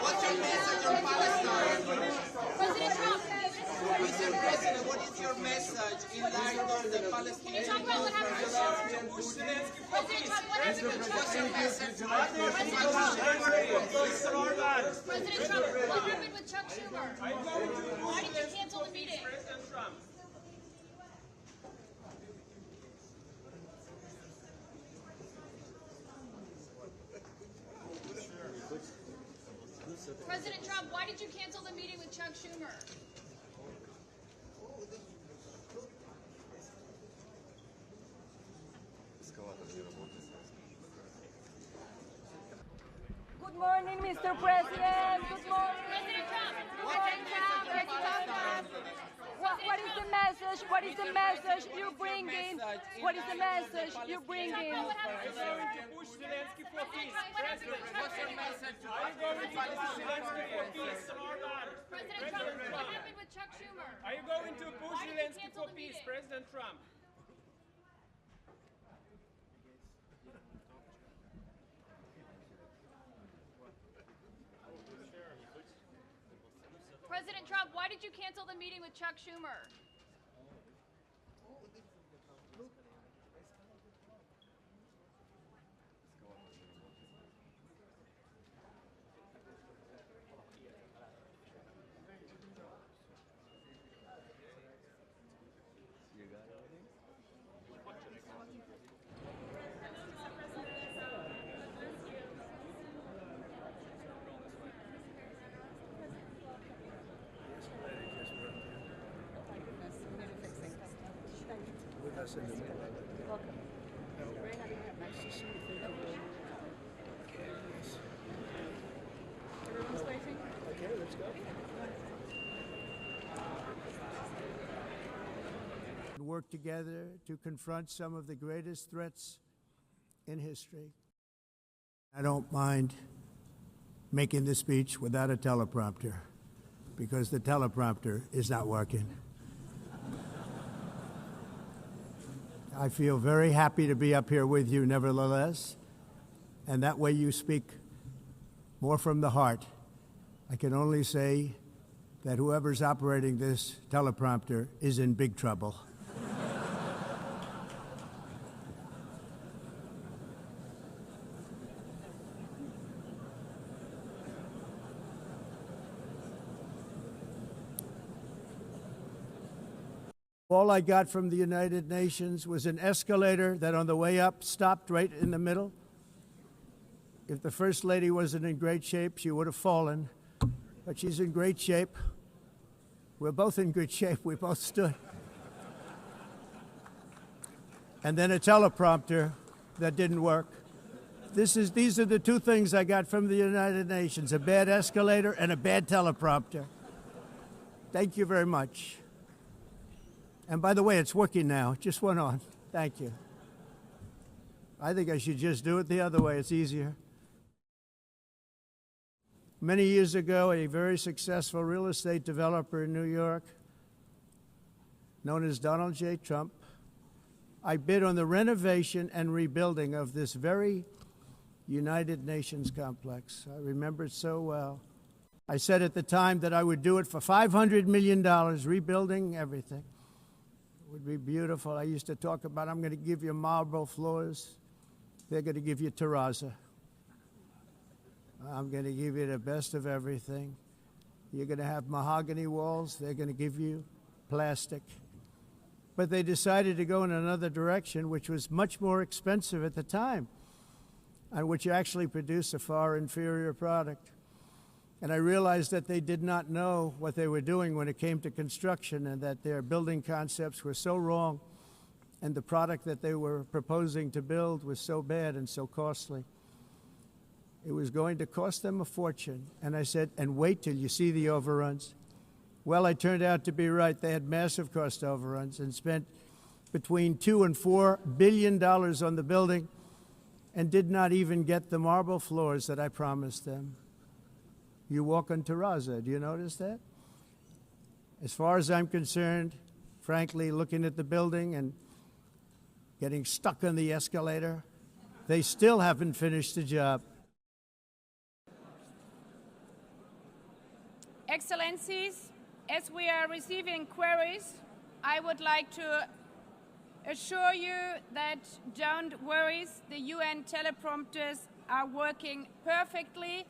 What's your message on Palestine? Mr. President, what is your message in light of the Palestinian movement? President Trump, what's your message? President Trump, what happened with Chuck Schumer? Why did you cancel the meeting? President Trump. President Trump, why did you cancel the meeting with Chuck Schumer? Good morning, Mr. President. Good morning. President Trump, What is the message? What is the message you're bringing? What is the message you're bringing? Push Zelensky for peace. President, What's your message to are you going to push Zelensky for peace? President Trump, what happened with Chuck Schumer? Are you going to push Why did you Zelensky cancel for the peace, meeting? President Trump? President Trump, why did you cancel the meeting with Chuck Schumer? Us in the middle. Welcome. Nice to see you. Thank you. Okay, yes. Everyone's waiting. Okay, let's go. Work together to confront some of the greatest threats in history. I don't mind making the speech without a teleprompter because the teleprompter is not working. I feel very happy to be up here with you nevertheless, and that way you speak more from the heart. I can only say that whoever's operating this teleprompter is in big trouble. All I got from the United Nations was an escalator that on the way up stopped right in the middle. If the First Lady wasn't in great shape, she would have fallen. But she's in great shape. We're both in good shape. We both stood. And then a teleprompter that didn't work. These are the two things I got from the United Nations, a bad escalator and a bad teleprompter. Thank you very much. And by the way, it's working now. It just went on. Thank you. I think I should just do it the other way. It's easier. Many years ago, a very successful real estate developer in New York, known as Donald J. Trump, I bid on the renovation and rebuilding of this very United Nations complex. I remember it so well. I said at the time that I would do it for $500 million, rebuilding everything. Would be beautiful. I used to talk about, I'm going to give you marble floors. They're going to give you terrazzo. I'm going to give you the best of everything. You're going to have mahogany walls. They're going to give you plastic. But they decided to go in another direction, which was much more expensive at the time, and which actually produced a far inferior product. And I realized that they did not know what they were doing when it came to construction, and that their building concepts were so wrong, and the product that they were proposing to build was so bad and so costly. It was going to cost them a fortune. And I said, and wait till you see the overruns. Well, I turned out to be right. They had massive cost overruns and spent between $2 and $4 billion on the building and did not even get the marble floors that I promised them. You walk on terrazzo. Do you notice that? As far as I'm concerned, frankly, looking at the building and getting stuck on the escalator, They still haven't finished the job. Excellencies, as we are receiving queries, I would like to assure you that don't worry, the UN teleprompters are working perfectly.